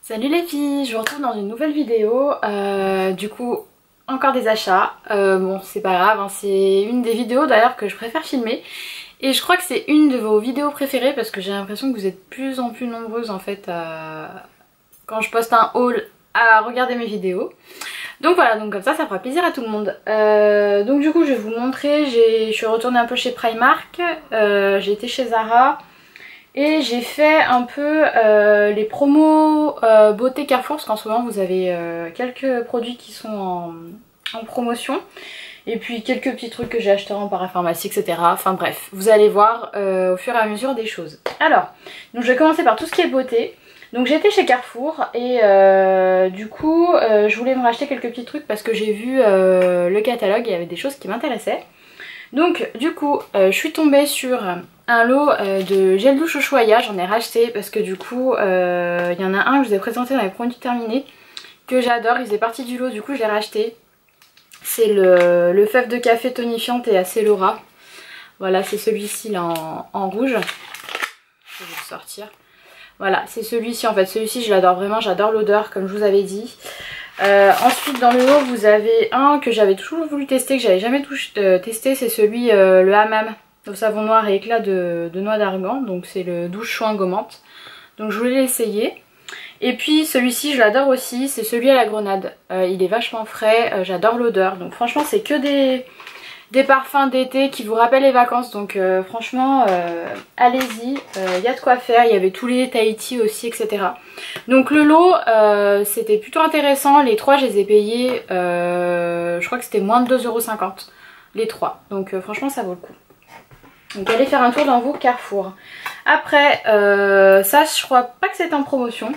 Salut les filles, je vous retrouve dans une nouvelle vidéo, du coup encore des achats, bon c'est pas grave, hein, c'est une des vidéos d'ailleurs que je préfère filmer et je crois que c'est une de vos vidéos préférées parce que j'ai l'impression que vous êtes de plus en plus nombreuses en fait quand je poste un haul à regarder mes vidéos. Donc voilà, donc comme ça fera plaisir à tout le monde. Donc du coup je vais vous montrer, je suis retournée un peu chez Primark, j'ai été chez Zara. Et j'ai fait un peu les promos beauté Carrefour, parce qu'en ce moment vous avez quelques produits qui sont en promotion. Et puis quelques petits trucs que j'ai achetés en parapharmacie, etc. Enfin bref, vous allez voir au fur et à mesure des choses. Alors, donc je vais commencer par tout ce qui est beauté. Donc j'étais chez Carrefour et du coup je voulais me racheter quelques petits trucs parce que j'ai vu le catalogue, il y avait des choses qui m'intéressaient. Donc du coup je suis tombée sur un lot de gel douche Ushuaïa, j'en ai racheté parce que du coup il y en a un que je vous ai présenté dans les produits terminés que j'adore, il faisait partie du lot, du coup je l'ai racheté. C'est le fève de café tonifiante et Acélora. Voilà, c'est celui-ci là en rouge. Je vais le sortir. Voilà, c'est celui-ci en fait, celui-ci je l'adore vraiment, j'adore l'odeur comme je vous avais dit. Ensuite dans le lot vous avez un que j'avais toujours voulu tester, que j'avais jamais testé, c'est celui le hammam au savon noir et éclat de noix d'argan, donc c'est le douche chouin gommante, donc je voulais l'essayer. Et puis celui-ci je l'adore aussi, c'est celui à la grenade, il est vachement frais, j'adore l'odeur, donc franchement c'est que des parfums d'été qui vous rappellent les vacances, donc franchement allez-y, il y a de quoi faire, il y avait tous les Tahiti aussi, etc. Donc le lot c'était plutôt intéressant, les trois je les ai payés, je crois que c'était moins de 2,50€ les trois, donc franchement ça vaut le coup. Donc allez faire un tour dans vos Carrefour. Après ça je crois pas que c'est en promotion,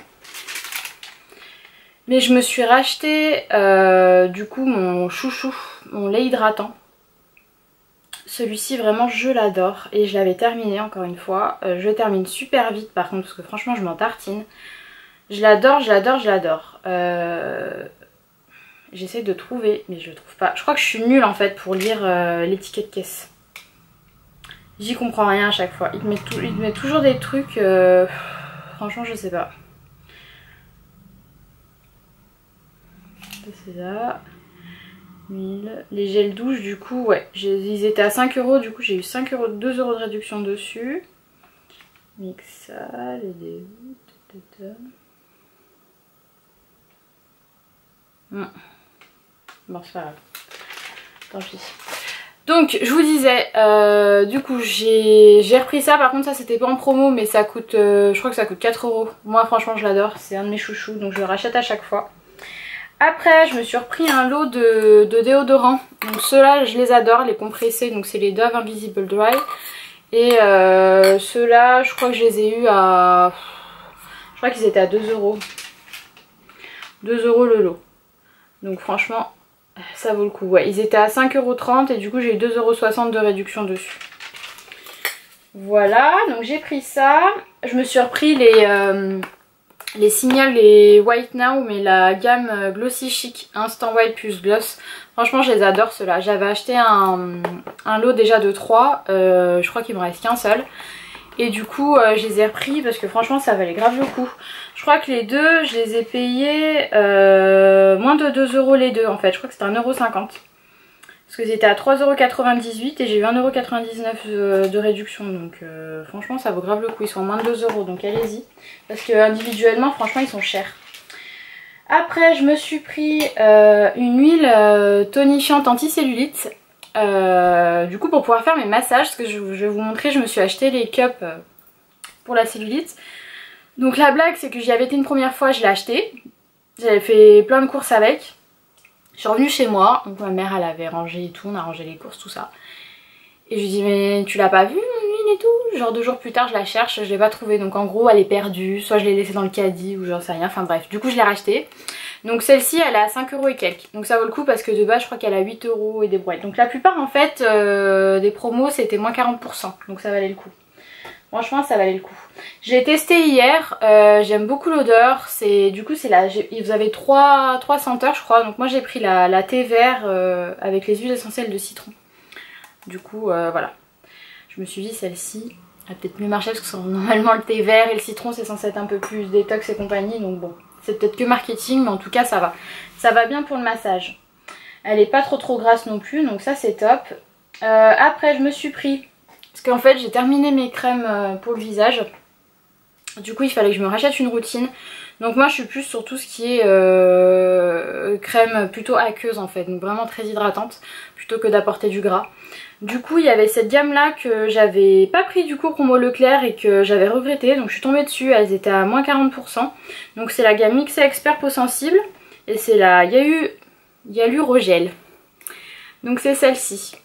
mais je me suis racheté du coup mon chouchou, mon lait hydratant. Celui-ci vraiment je l'adore et je l'avais terminé encore une fois. Je termine super vite par contre parce que franchement je m'en tartine. Je l'adore, je l'adore, je l'adore. J'essaie de trouver mais je trouve pas. Je crois que je suis nulle en fait pour lire l'étiquette caisse. J'y comprends rien à chaque fois. Il te met toujours des trucs... franchement je sais pas. C'est ça. Les gels douche du coup ouais ils étaient à 5€, du coup j'ai eu 2€ de réduction dessus. Mixa, les débuts, bon c'est pas grave, tant pis. Donc je vous disais, du coup j'ai repris ça, par contre ça c'était pas en promo mais ça coûte, je crois que ça coûte 4€. Moi franchement je l'adore, c'est un de mes chouchous donc je le rachète à chaque fois. Après je me suis repris un lot de déodorants, donc ceux-là je les adore, les compressés, donc c'est les Dove Invisible Dry. Et ceux-là je crois que je les ai eu à... je crois qu'ils étaient à 2€. 2€ le lot. Donc franchement ça vaut le coup. Ouais, ils étaient à 5,30€ et du coup j'ai eu 2,60€ de réduction dessus. Voilà, donc j'ai pris ça. Je me suis repris les Signal, les White Now, mais la gamme Glossy Chic Instant White plus Gloss. Franchement je les adore ceux-là. J'avais acheté un lot déjà de 3, je crois qu'il me reste qu'un seul. Et du coup je les ai repris parce que franchement ça valait grave le coup. Je crois que les deux je les ai payés moins de 2€ les deux en fait. Je crois que c'était 1,50€. Parce que c'était à 3,98€ et j'ai eu 1,99€ de réduction. Donc franchement ça vaut grave le coup. Ils sont à moins de 2€, donc allez-y. Parce que individuellement franchement ils sont chers. Après je me suis pris une huile tonifiante anti-cellulite. Du coup pour pouvoir faire mes massages, parce que je vais vous montrer, je me suis acheté les cups pour la cellulite. Donc la blague c'est que j'y avais été une première fois, je l'ai acheté. J'avais fait plein de courses avec. Je suis revenue chez moi, donc ma mère elle avait rangé et tout, on a rangé les courses, tout ça. Et je lui dis mais tu l'as pas vue mon huile et tout? Genre 2 jours plus tard je la cherche, je l'ai pas trouvée, donc en gros elle est perdue, soit je l'ai laissée dans le caddie ou j'en sais rien, enfin bref. Du coup je l'ai rachetée. Donc celle-ci elle est à 5€ et quelques, donc ça vaut le coup parce que de base je crois qu'elle a 8€ et des brouettes. Donc la plupart en fait des promos c'était moins 40%, donc ça valait le coup. Franchement ça valait le coup. J'ai testé hier, j'aime beaucoup l'odeur, du coup c'est vous avez 3 senteurs je crois, donc moi j'ai pris la thé vert avec les huiles essentielles de citron. Du coup voilà, je me suis dit celle-ci a peut-être mieux marché parce que normalement le thé vert et le citron c'est censé être un peu plus détox et compagnie, donc bon C'est peut-être que marketing, mais en tout cas ça va. Ça va bien pour le massage. Elle est pas trop grasse non plus, donc ça c'est top. Après je me suis pris, parce qu'en fait j'ai terminé mes crèmes pour le visage. Du coup il fallait que je me rachète une routine. Donc moi je suis plus sur tout ce qui est crème plutôt aqueuse en fait, donc vraiment très hydratante plutôt que d'apporter du gras. Du coup il y avait cette gamme là que j'avais pas pris du coup promo Leclerc et que j'avais regretté, donc je suis tombée dessus, elles étaient à moins 40%. Donc c'est la gamme Mixé Expert Peau Sensible et c'est la Hyalurogel. Donc c'est celle-ci.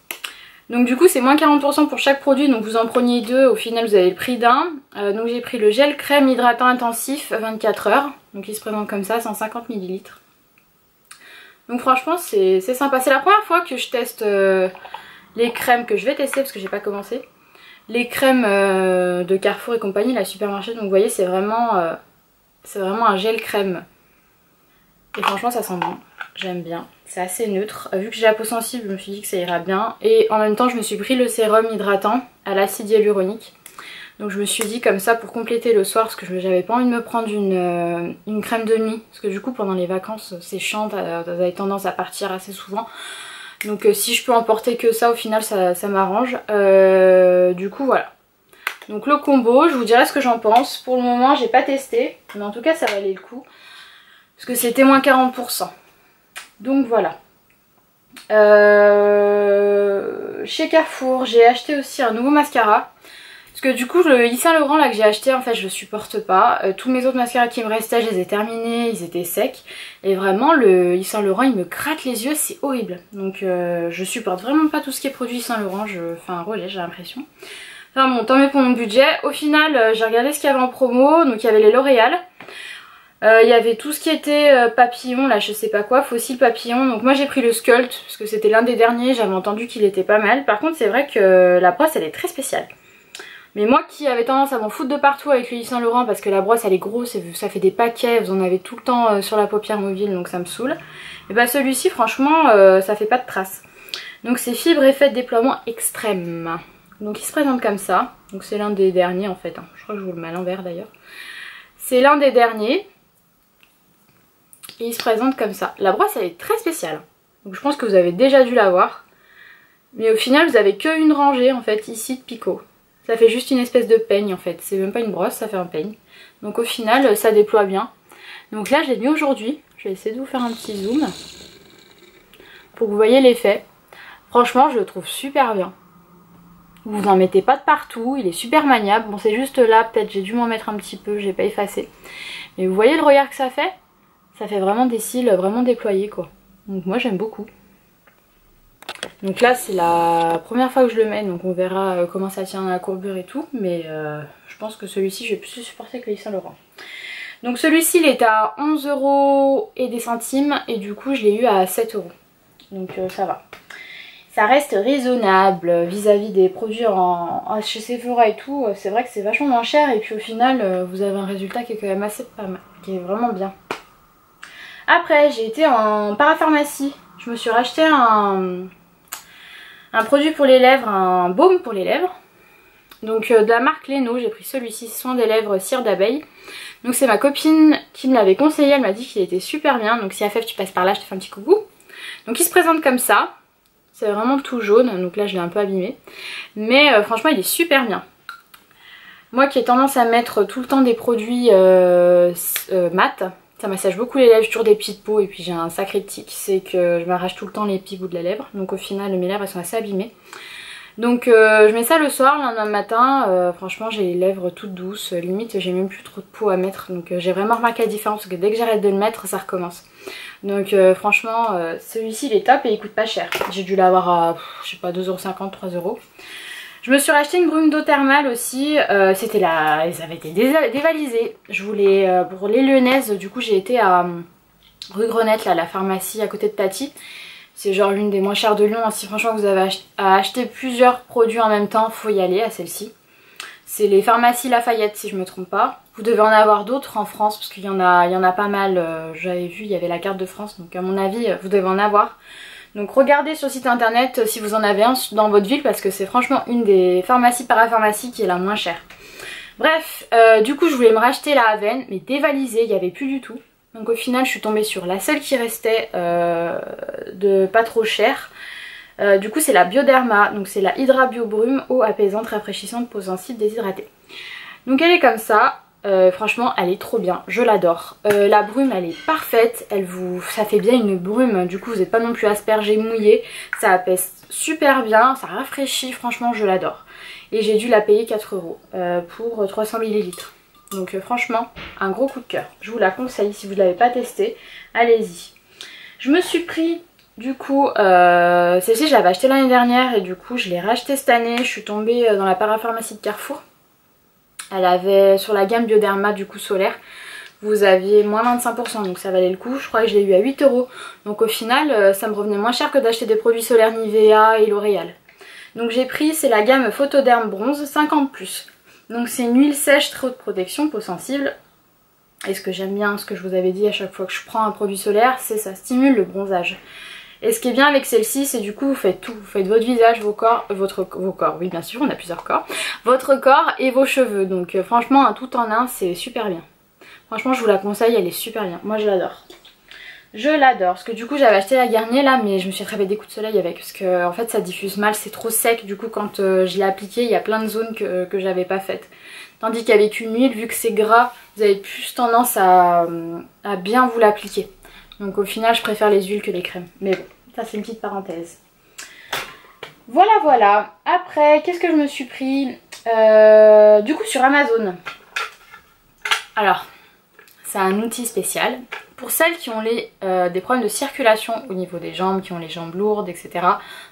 Donc du coup c'est moins 40% pour chaque produit, donc vous en preniez deux, au final vous avez le prix d'un. Donc j'ai pris le gel crème hydratant intensif 24 heures, donc il se présente comme ça, 150 ml. Donc franchement c'est sympa, c'est la première fois que je teste les crèmes que je vais tester parce que j'ai pas commencé. Les crèmes de Carrefour et compagnie, la supermarché, donc vous voyez c'est vraiment un gel crème. Et franchement ça sent bon, j'aime bien. C'est assez neutre. Vu que j'ai la peau sensible, je me suis dit que ça ira bien. Et en même temps, je me suis pris le sérum hydratant à l'acide hyaluronique. Donc je me suis dit comme ça pour compléter le soir, parce que j'avais pas envie de me prendre une crème de nuit. Parce que du coup, pendant les vacances, c'est chiant, t'avais tendance à partir assez souvent. Donc si je peux emporter que ça, au final, ça m'arrange. Du coup, voilà. Donc le combo, je vous dirai ce que j'en pense. Pour le moment, j'ai pas testé. Mais en tout cas, ça valait le coup. Parce que c'était moins 40%. Donc voilà. Chez Carrefour, j'ai acheté aussi un nouveau mascara. Parce que du coup, le Yves Saint Laurent là que j'ai acheté, en fait, je le supporte pas. Tous mes autres mascaras qui me restaient, je les ai terminés, ils étaient secs. Et vraiment, le Yves Saint Laurent, il me gratte les yeux, c'est horrible. Donc je supporte vraiment pas tout ce qui est produit Yves Saint Laurent. Je fais un rejet, j'ai l'impression. Enfin bon, tant mieux pour mon budget. Au final, j'ai regardé ce qu'il y avait en promo. Donc il y avait les L'Oréal. Il y avait tout ce qui était papillon, là je sais pas quoi, fossile papillon. Donc moi j'ai pris le Sculpt parce que c'était l'un des derniers, j'avais entendu qu'il était pas mal. Par contre c'est vrai que la brosse elle est très spéciale. Mais moi qui avais tendance à m'en foutre de partout avec le Yves Saint Laurent parce que la brosse elle est grosse et ça fait des paquets, vous en avez tout le temps sur la paupière mobile donc ça me saoule. Et bah celui-ci franchement ça fait pas de traces. Donc c'est fibre effet de déploiement extrême. Donc il se présente comme ça. Donc c'est l'un des derniers en fait, hein. Je crois que je vous le mets à l'envers d'ailleurs. C'est l'un des derniers. Et il se présente comme ça. La brosse elle est très spéciale. Donc je pense que vous avez déjà dû la voir. Mais au final vous avez qu'une rangée en fait ici de picot. Ça fait juste une espèce de peigne en fait. C'est même pas une brosse, ça fait un peigne. Donc au final ça déploie bien. Donc là je l'ai mis aujourd'hui. Je vais essayer de vous faire un petit zoom. Pour que vous voyez l'effet. Franchement je le trouve super bien. Vous en mettez pas de partout. Il est super maniable. Bon c'est juste là peut-être j'ai dû m'en mettre un petit peu. J'ai pas effacé. Mais vous voyez le regard que ça fait? Ça fait vraiment des cils vraiment déployés quoi. Donc moi j'aime beaucoup. Donc là c'est la première fois que je le mets. Donc on verra comment ça tient à la courbure et tout. Mais je pense que celui-ci je vais plus le supporter que le Yves Saint Laurent. Donc celui-ci il est à 11 € et des centimes. Et du coup je l'ai eu à 7 €. Donc ça va. Ça reste raisonnable vis-à-vis des produits chez Sephora et tout. C'est vrai que c'est vachement moins cher. Et puis au final vous avez un résultat qui est quand même assez pas mal. Qui est vraiment bien. Après j'ai été en parapharmacie, je me suis racheté un produit pour les lèvres, un baume pour les lèvres. Donc de la marque Leno, j'ai pris celui-ci, soin des lèvres cire d'abeille. Donc c'est ma copine qui me l'avait conseillé, elle m'a dit qu'il était super bien. Donc si Afef tu passes par là, je te fais un petit coucou. Donc il se présente comme ça, c'est vraiment tout jaune, donc là je l'ai un peu abîmé. Mais franchement il est super bien. Moi qui ai tendance à mettre tout le temps des produits mat. Ça massage beaucoup les lèvres, j'ai toujours des petites peaux et puis j'ai un sacré tic, c'est que je m'arrache tout le temps les petits bouts de la lèvre. Donc au final mes lèvres elles sont assez abîmées. Donc je mets ça le soir, le lendemain matin, franchement j'ai les lèvres toutes douces, limite j'ai même plus trop de peau à mettre. Donc j'ai vraiment remarqué la différence parce que dès que j'arrête de le mettre ça recommence. Donc franchement celui-ci il est top et il coûte pas cher. J'ai dû l'avoir à je sais pas 2,50 €, 3 €. Je me suis racheté une brume d'eau thermale aussi, c'était là, elles avaient été dévalisées. Je voulais, pour les lyonnaises, du coup j'ai été à rue Grenette, là, la pharmacie à côté de Tati. C'est genre l'une des moins chères de Lyon, si franchement vous avez à acheter plusieurs produits en même temps, faut y aller à celle-ci. C'est les pharmacies Lafayette si je me trompe pas. Vous devez en avoir d'autres en France parce qu'il y en a pas mal, j'avais vu, il y avait la carte de France, donc à mon avis vous devez en avoir. Donc regardez sur le site internet si vous en avez un dans votre ville parce que c'est franchement une des pharmacies parapharmacies qui est la moins chère. Bref, du coup je voulais me racheter la Aven mais dévalisée, il n'y avait plus du tout. Donc au final je suis tombée sur la seule qui restait de pas trop cher. Du coup c'est la Bioderma, donc c'est la Hydra Bio Brume, eau apaisante, rafraîchissante, peau sensible, déshydratée. Donc elle est comme ça, franchement elle est trop bien, je l'adore. La brume elle est parfaite, ça fait bien une brume, du coup vous n'êtes pas non plus aspergé, mouillé, ça apaise super bien, ça rafraîchit, franchement je l'adore. Et j'ai dû la payer 4 € pour 300 ml. Donc franchement un gros coup de cœur, je vous la conseille si vous ne l'avez pas testée, allez-y. Je me suis pris du coup, celle-ci je l'avais achetée l'année dernière et du coup je l'ai rachetée cette année, je suis tombée dans la parapharmacie de Carrefour. Elle avait sur la gamme Bioderma du coup solaire, vous aviez moins 25%, donc ça valait le coup. Je crois que je l'ai eu à 8 €. Donc au final ça me revenait moins cher que d'acheter des produits solaires Nivea et L'Oréal. Donc j'ai pris, c'est la gamme Photoderm Bronze 50+. Donc c'est une huile sèche très haute protection, peau sensible. Et ce que j'aime bien, ce que je vous avais dit à chaque fois que je prends un produit solaire, c'est ça stimule le bronzage. Et ce qui est bien avec celle-ci, c'est du coup vous faites tout, vous faites votre visage, vos corps, vos corps, oui bien sûr, on a plusieurs corps, votre corps et vos cheveux. Donc franchement un tout en un, c'est super bien. Franchement je vous la conseille, elle est super bien, moi je l'adore. Je l'adore, parce que du coup j'avais acheté la Garnier là, mais je me suis attrapé des coups de soleil avec, parce que en fait ça diffuse mal, c'est trop sec, du coup quand je l'ai appliqué, il y a plein de zones que j'avais pas faites. Tandis qu'avec une huile, vu que c'est gras, vous avez plus tendance à bien vous l'appliquer. Donc au final je préfère les huiles que les crèmes, mais bon. Ça c'est une petite parenthèse. Voilà voilà. Après qu'est-ce que je me suis pris du coup sur Amazon. Alors c'est un outil spécial pour celles qui ont des problèmes de circulation au niveau des jambes, qui ont les jambes lourdes etc.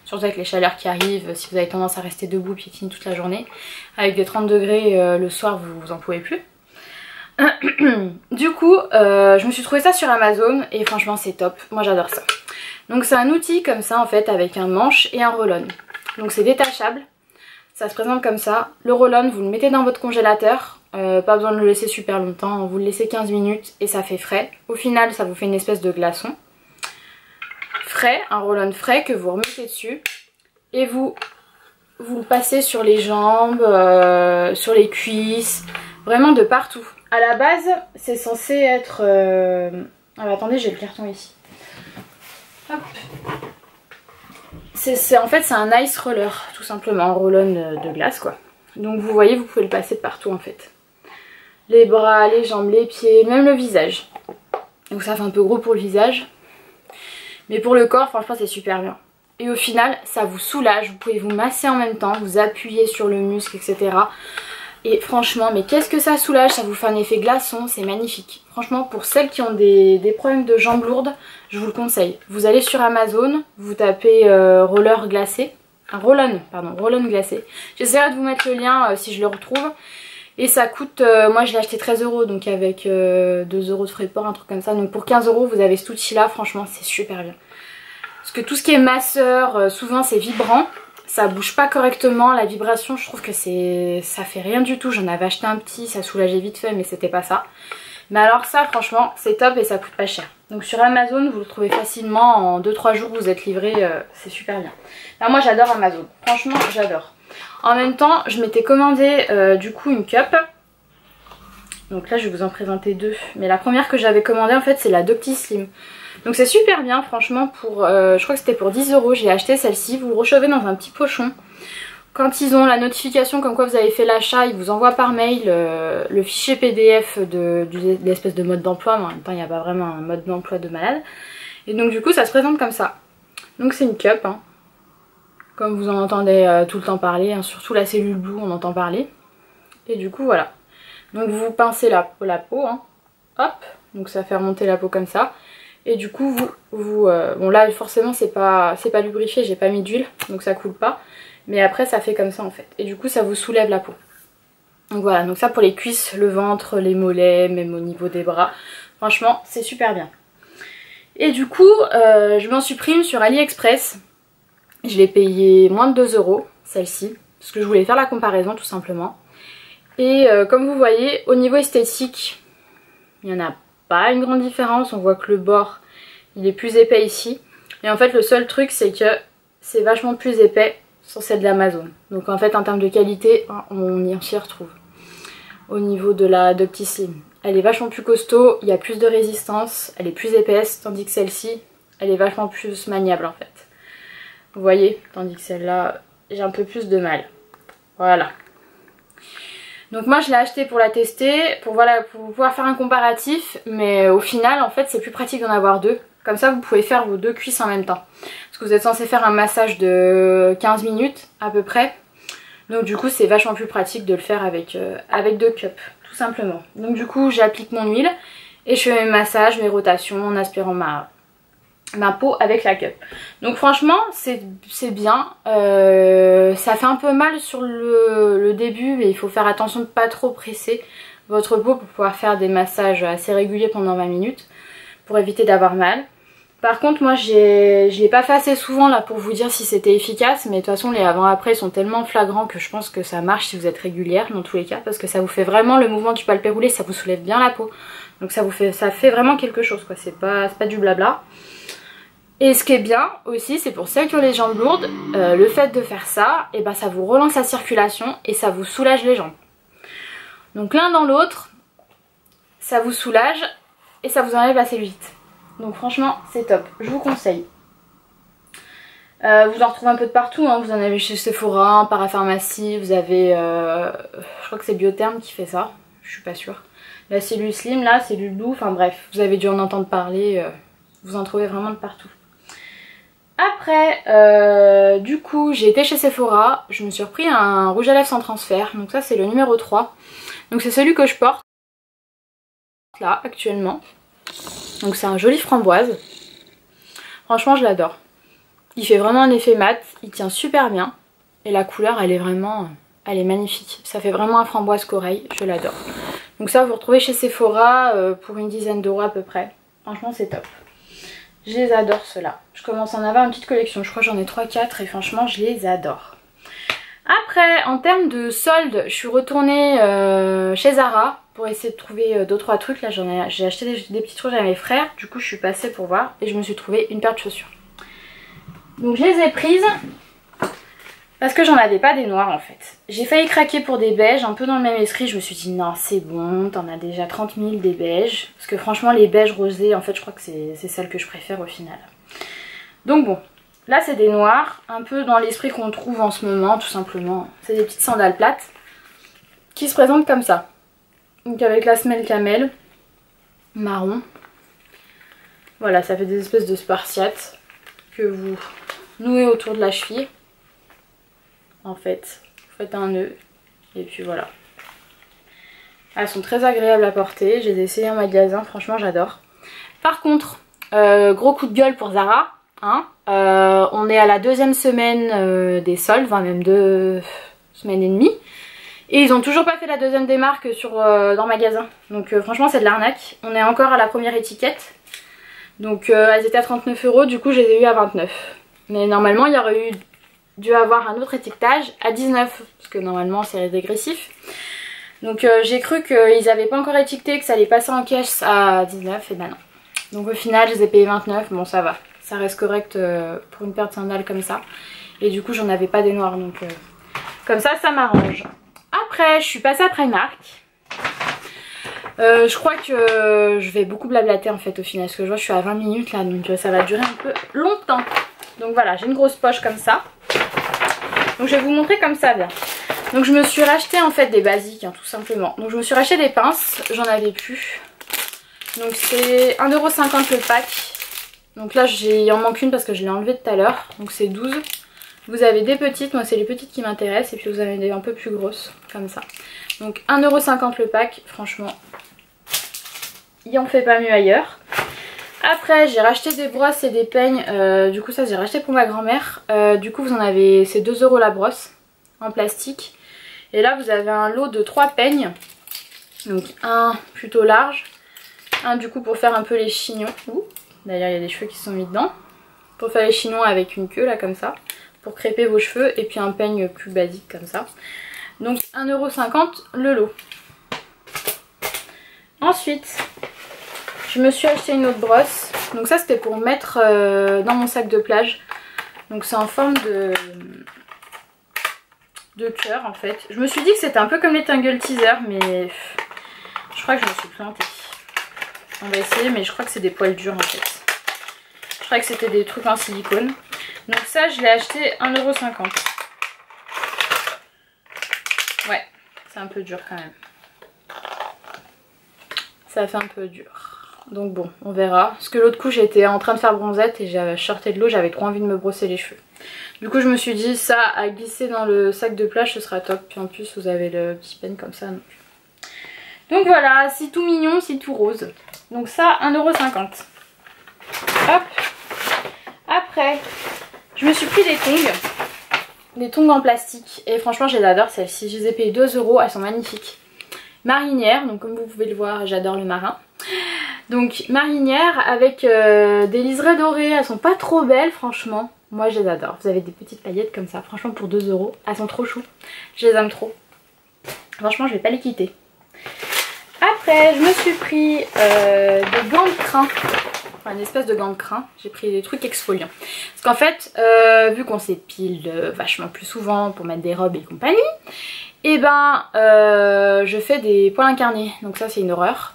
Surtout avec les chaleurs qui arrivent, si vous avez tendance à rester debout piétiner toute la journée. Avec des 30 degrés le soir vous en pouvez plus. Du coup je me suis trouvé ça sur Amazon et franchement c'est top, moi j'adore ça. Donc c'est un outil comme ça en fait avec un manche et un roll-on. Donc c'est détachable, ça se présente comme ça. Le roll-on vous le mettez dans votre congélateur, pas besoin de le laisser super longtemps, vous le laissez 15 minutes et ça fait frais. Au final ça vous fait une espèce de glaçon frais, un roll-on frais que vous remettez dessus et vous le passez sur les jambes, sur les cuisses, vraiment de partout. À la base c'est censé être... Ah bah attendez j'ai le carton ici. Hop. En fait c'est un ice roller tout simplement, un roll-on de glace quoi. Donc vous voyez vous pouvez le passer de partout en fait. Les bras, les jambes, les pieds, même le visage. Donc ça fait un peu gros pour le visage. Mais pour le corps franchement c'est super bien. Et au final ça vous soulage, vous pouvez vous masser en même temps, vous appuyer sur le muscle etc. Et franchement mais qu'est-ce que ça soulage, ça vous fait un effet glaçon, c'est magnifique. Franchement pour celles qui ont des problèmes de jambes lourdes, je vous le conseille. Vous allez sur Amazon, vous tapez roller glacé, roll-on glacé. J'essaierai de vous mettre le lien si je le retrouve. Et ça coûte, moi je l'ai acheté 13 € donc avec 2 € de frais de port, un truc comme ça. Donc pour 15 € vous avez cet outil là, franchement c'est super bien. Parce que tout ce qui est masseur, souvent c'est vibrant. Ça bouge pas correctement, la vibration je trouve que ça fait rien du tout. J'en avais acheté un petit, ça soulageait vite fait mais c'était pas ça. Mais alors ça franchement c'est top et ça coûte pas cher. Donc sur Amazon vous le trouvez facilement, en 2-3 jours vous êtes livré, c'est super bien. Alors, moi j'adore Amazon, franchement j'adore. En même temps je m'étais commandé du coup une cup. Donc là je vais vous en présenter deux. Mais la première que j'avais commandée en fait c'est la DoctiSlim. Donc c'est super bien franchement pour, je crois que c'était pour 10 €, j'ai acheté celle-ci. Vous le recevez dans un petit pochon. Quand ils ont la notification comme quoi vous avez fait l'achat, ils vous envoient par mail le fichier PDF de l'espèce de mode d'emploi. Mais en même temps il n'y a pas vraiment un mode d'emploi de malade. Et donc du coup ça se présente comme ça. Donc c'est une cup hein. Comme vous en entendez tout le temps parler, hein. Surtout la cellule Blue on entend parler. Et du coup voilà. Donc vous pincez la peau hein. Hop. Donc ça fait remonter la peau comme ça. Et du coup bon là forcément c'est pas lubrifié, j'ai pas mis d'huile donc ça coule pas. Mais après ça fait comme ça en fait. Et du coup ça vous soulève la peau. Donc voilà, donc ça pour les cuisses, le ventre, les mollets, même au niveau des bras. Franchement c'est super bien. Et du coup je m'en suis pris une sur AliExpress. Je l'ai payé moins de 2 € celle-ci. Parce que je voulais faire la comparaison tout simplement. Et comme vous voyez au niveau esthétique il n'y en a pas une grande différence. On voit que le bord il est plus épais ici. Et en fait le seul truc c'est que c'est vachement plus épais sur celle d'Amazon. Donc en fait en termes de qualité on y s'y retrouve au niveau de la DoctiSlim. elle est vachement plus costaud, il y a plus de résistance, elle est plus épaisse, tandis que celle-ci, elle est vachement plus maniable en fait. Vous voyez, tandis que celle-là, j'ai un peu plus de mal. Voilà. Donc moi je l'ai acheté pour la tester, pour pouvoir faire un comparatif, mais au final en fait c'est plus pratique d'en avoir deux. Comme ça vous pouvez faire vos deux cuisses en même temps. Parce que vous êtes censé faire un massage de 15 minutes à peu près. Donc du coup c'est vachement plus pratique de le faire avec deux cups, tout simplement. Donc du coup j'applique mon huile et je fais mes massages, mes rotations en aspirant ma peau avec la cup. Donc franchement c'est bien, ça fait un peu mal sur le début, mais il faut faire attention de ne pas trop presser votre peau pour pouvoir faire des massages assez réguliers pendant 20 minutes pour éviter d'avoir mal. Par contre moi je l'ai pas fait assez souvent là pour vous dire si c'était efficace, mais de toute façon les avant-après sont tellement flagrants que je pense que ça marche si vous êtes régulière dans tous les cas, parce que ça vous fait vraiment le mouvement du palpé roulé, ça vous soulève bien la peau. Donc ça fait vraiment quelque chose quoi, c'est pas du blabla. Et ce qui est bien aussi, c'est pour celles qui ont les jambes lourdes, le fait de faire ça, et ben ça vous relance la circulation et ça vous soulage les jambes. Donc l'un dans l'autre, ça vous soulage et ça vous enlève la cellulite. Donc franchement c'est top, je vous conseille. Vous en retrouvez un peu de partout, hein. Vous en avez chez Sephora, Parapharmacie, vous avez, je crois que c'est Biotherm qui fait ça, je suis pas sûre. La cellule slim là, cellule doux, enfin bref, vous avez dû en entendre parler, vous en trouvez vraiment de partout. Après, du coup, j'ai été chez Sephora, je me suis repris un rouge à lèvres sans transfert, donc ça c'est le numéro 3. Donc c'est celui que je porte là actuellement. Donc c'est un joli framboise. Franchement je l'adore. Il fait vraiment un effet mat, il tient super bien. Et la couleur elle est vraiment, elle est magnifique. Ça fait vraiment un framboise corail, je l'adore. Donc ça vous retrouvez chez Sephora pour une dizaine d'euros à peu près. Franchement c'est top. Je les adore ceux-là. Je commence à en avoir une petite collection. Je crois que j'en ai 3-4 et franchement je les adore. Après, en termes de soldes, je suis retournée chez Zara pour essayer de trouver 2-3 trucs. Là j'ai acheté des petits trucs à mes frères. Du coup je suis passée pour voir et je me suis trouvé une paire de chaussures. Donc je les ai prises parce que j'en avais pas des noirs en fait. J'ai failli craquer pour des beiges, un peu dans le même esprit. Je me suis dit non c'est bon, t'en as déjà 30 000 des beiges. Parce que franchement les beiges rosés, en fait je crois que c'est celles que je préfère au final. Donc bon, là c'est des noirs, un peu dans l'esprit qu'on trouve en ce moment tout simplement. C'est des petites sandales plates qui se présentent comme ça. Donc avec la semelle camel, marron. Voilà, ça fait des espèces de spartiates que vous nouez autour de la cheville. En fait, vous faites un nœud et puis voilà. Elles sont très agréables à porter, je les ai essayées en magasin, franchement j'adore. Par contre, gros coup de gueule pour Zara, hein. On est à la deuxième semaine des soldes, enfin même 2 semaines et demie. Et ils ont toujours pas fait la deuxième démarque dans le magasin. Donc franchement c'est de l'arnaque. On est encore à la première étiquette. Donc elles étaient à 39 €, du coup je les ai eu à 29. Mais normalement il y aurait dû avoir un autre étiquetage à 19. Parce que normalement c'est dégressif. Donc j'ai cru qu'ils n'avaient pas encore étiqueté, que ça allait passer en caisse à 19. Et ben non. Donc au final je les ai payés 29. Bon ça va. Ça reste correct pour une paire de sandales comme ça. Et du coup j'en avais pas des noirs. Donc comme ça m'arrange. Après je suis passée à Primark. Je crois que je vais beaucoup blablater en fait au final, parce que je vois que je suis à 20 minutes là, donc ça va durer un peu longtemps. Donc voilà, j'ai une grosse poche comme ça. Donc je vais vous montrer comme ça bien. Donc je me suis racheté en fait des basiques, hein, tout simplement. Donc je me suis racheté des pinces, j'en avais plus. Donc c'est 1,50 € le pack. Donc là il en manque une parce que je l'ai enlevée tout à l'heure. Donc c'est 12. Vous avez des petites, moi c'est les petites qui m'intéressent, et puis vous avez des un peu plus grosses, comme ça. Donc 1,50 € le pack, franchement, il en fait pas mieux ailleurs. Après j'ai racheté des brosses et des peignes, du coup ça j'ai racheté pour ma grand-mère. Du coup vous en avez, c'est 2 € la brosse, en plastique. Et là vous avez un lot de 3 peignes, donc un plutôt large, un du coup pour faire un peu les chignons. D'ailleurs il y a des cheveux qui se sont mis dedans. Pour faire les chignons avec une queue là comme ça, pour crêper vos cheveux, et puis un peigne plus basique comme ça. Donc 1,50 € le lot. Ensuite, je me suis acheté une autre brosse. Donc ça c'était pour mettre dans mon sac de plage. Donc c'est en forme de cœur en fait. Je me suis dit que c'était un peu comme les Tangle Teaser, mais Je crois que je me suis plantée. On va essayer, mais je crois que c'est des poils durs en fait. Je crois que c'était des trucs en silicone. Donc ça, je l'ai acheté 1,50 €. Ouais, c'est un peu dur quand même. Ça fait un peu dur. Donc bon, on verra. Parce que l'autre coup, j'étais en train de faire bronzette et je sortais de l'eau, j'avais trop envie de me brosser les cheveux. Du coup, je me suis dit, ça, à glisser dans le sac de plage, ce sera top. Puis en plus, vous avez le petit pen comme ça. Donc voilà, c'est tout mignon, c'est tout rose. Donc ça, 1,50 €. Hop. Après, je me suis pris des tongs. Des tongs en plastique. Et franchement, je les adore celles-ci. Je les ai payées 2 €. Elles sont magnifiques. Marinière, donc comme vous pouvez le voir, j'adore le marin. Donc marinière avec des liserés dorés. Elles sont pas trop belles, franchement. Moi, je les adore. Vous avez des petites paillettes comme ça. Franchement, pour 2 €. Elles sont trop chou. Je les aime trop. Franchement, je vais pas les quitter. Après, je me suis pris des gants de crin. Enfin, une espèce de gants de crin. J'ai pris des trucs exfoliants. Parce qu'en fait, vu qu'on s'épile vachement plus souvent pour mettre des robes et compagnie, et ben je fais des poils incarnés. Donc ça, c'est une horreur.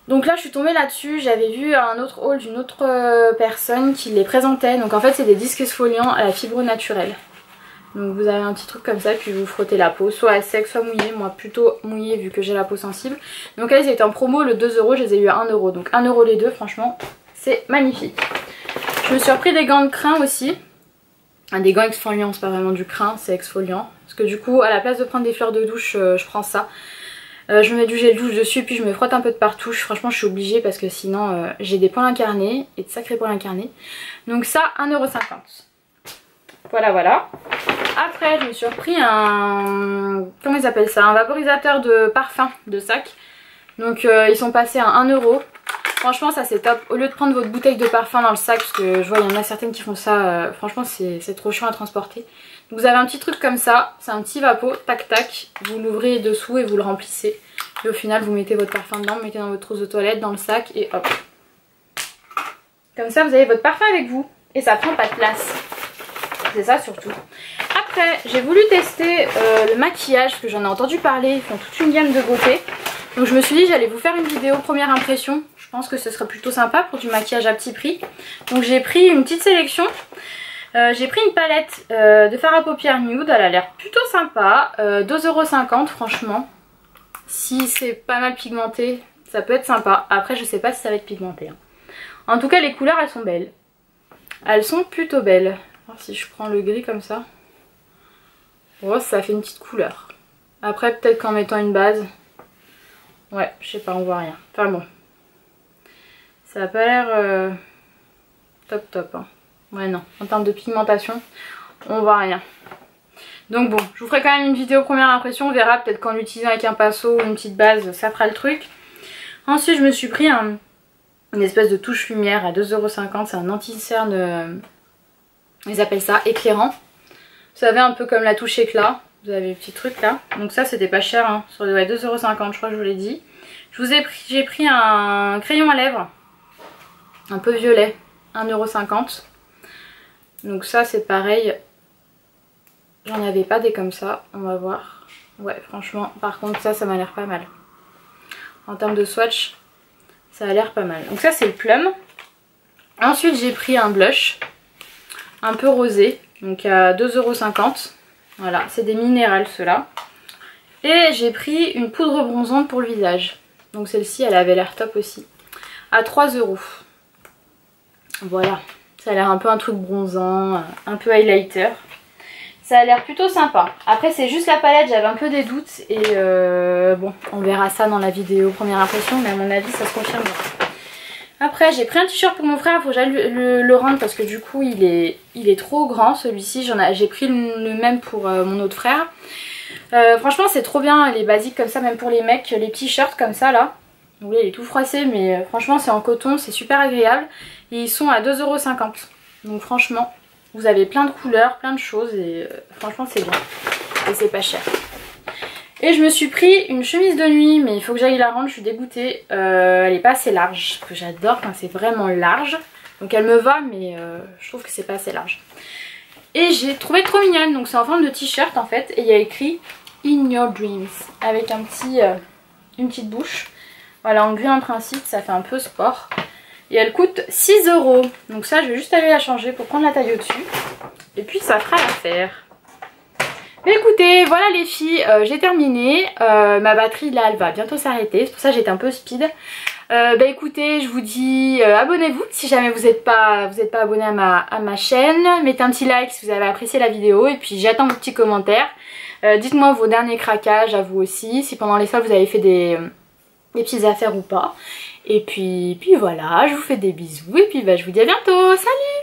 Donc là, je suis tombée là-dessus. J'avais vu un autre haul d'une autre personne qui les présentait. Donc en fait, c'est des disques exfoliants à la fibre naturelle. Donc vous avez un petit truc comme ça, puis vous frottez la peau, soit à sec, soit mouillé. Moi plutôt mouillé vu que j'ai la peau sensible. Donc là ils étaient en promo, le 2 €, je les ai eu à 1 €. Donc 1 € les deux, franchement c'est magnifique. Je me suis repris des gants de crin aussi. Des gants exfoliants, c'est pas vraiment du crin, c'est exfoliant. Parce que du coup à la place de prendre des fleurs de douche, je prends ça. Je me mets du gel douche dessus, puis je me frotte un peu de partout. Franchement je suis obligée parce que sinon j'ai des poils incarnés, et de sacrés poils incarnés. Donc ça, 1,50 €. Voilà, voilà. Après, je me suis repris un... Comment ils appellent ça? Un vaporisateur de parfum de sac. Donc, ils sont passés à 1 €. Franchement, ça c'est top. Au lieu de prendre votre bouteille de parfum dans le sac, parce que je vois, il y en a certaines qui font ça. Franchement, c'est trop chiant à transporter. Donc, vous avez un petit truc comme ça. C'est un petit vapeau. Tac, tac. Vous l'ouvrez dessous et vous le remplissez. Et au final, vous mettez votre parfum dedans. Vous mettez dans votre trousse de toilette, dans le sac et hop. Comme ça, vous avez votre parfum avec vous. Et ça prend pas de place. C'est ça surtout. Après, j'ai voulu tester le maquillage parce que j'en ai entendu parler. Ils font toute une gamme de beauté. Donc je me suis dit j'allais vous faire une vidéo première impression. Je pense que ce serait plutôt sympa pour du maquillage à petit prix. Donc j'ai pris une petite sélection. J'ai pris une palette de fard à paupières nude. Elle a l'air plutôt sympa. 2,50 € franchement. Si c'est pas mal pigmenté, ça peut être sympa. Après je sais pas si ça va être pigmenté. Hein. En tout cas les couleurs elles sont belles. Elles sont plutôt belles. Alors, si je prends le gris comme ça, oh, ça fait une petite couleur. Après peut-être qu'en mettant une base, ouais je sais pas, on voit rien. Enfin bon, ça a pas l'air top top hein. Ouais non, en termes de pigmentation on voit rien. Donc bon, je vous ferai quand même une vidéo première impression. On verra peut-être qu'en l'utilisant avec un pinceau ou une petite base ça fera le truc. Ensuite je me suis pris une espèce de touche lumière à 2,50 €. C'est un anti-cerne, ils appellent ça éclairant. Vous savez, un peu comme la touche éclat. Vous avez les petits trucs là. Donc ça c'était pas cher hein. Sur 2,50 €, je crois que je vous l'ai dit. J'ai pris un crayon à lèvres. Un peu violet. 1,50 €. Donc ça c'est pareil. J'en avais pas des comme ça. On va voir. Ouais franchement par contre ça m'a l'air pas mal. En termes de swatch ça a l'air pas mal. Donc ça c'est le plum. Ensuite j'ai pris un blush. Un peu rosé. Donc à 2,50 €. Voilà, c'est des minérales ceux-là. Et j'ai pris une poudre bronzante pour le visage. Donc celle-ci, elle avait l'air top aussi. À 3 €. Voilà, ça a l'air un peu un truc bronzant, un peu highlighter. Ça a l'air plutôt sympa. Après c'est juste la palette, j'avais un peu des doutes. Et bon, on verra ça dans la vidéo première impression. Mais à mon avis, ça se confirme. Après j'ai pris un t-shirt pour mon frère, il faut que j'aille le rendre parce que du coup il est trop grand celui-ci. J'ai pris le même pour mon autre frère. Franchement c'est trop bien les basiques comme ça, même pour les mecs, les t-shirts comme ça là. Vous voyez il est tout froissé mais franchement c'est en coton, c'est super agréable. Et ils sont à 2,50 €. Donc franchement vous avez plein de couleurs, plein de choses et franchement c'est bien. Et c'est pas cher. Et je me suis pris une chemise de nuit, mais il faut que j'aille la rendre, je suis dégoûtée. Elle est pas assez large, que j'adore quand c'est vraiment large. Donc elle me va, mais je trouve que c'est pas assez large. Et j'ai trouvé trop mignonne, donc c'est en forme de t-shirt en fait. Et il y a écrit In Your Dreams, avec un petit une petite bouche. Voilà, en gris en principe, ça fait un peu sport. Et elle coûte 6 €. Donc ça, je vais juste aller la changer pour prendre la taille au-dessus. Et puis ça fera l'affaire. Mais écoutez, voilà les filles, j'ai terminé. Ma batterie là, elle va bientôt s'arrêter. C'est pour ça que j'étais un peu speed. Bah écoutez, je vous dis abonnez-vous si jamais vous n'êtes pas abonné à ma chaîne. Mettez un petit like si vous avez apprécié la vidéo. Et puis j'attends vos petits commentaires. Dites-moi vos derniers craquages à vous aussi. Si pendant les soldes vous avez fait des petites affaires ou pas. Et puis voilà, je vous fais des bisous. Et puis bah, je vous dis à bientôt. Salut!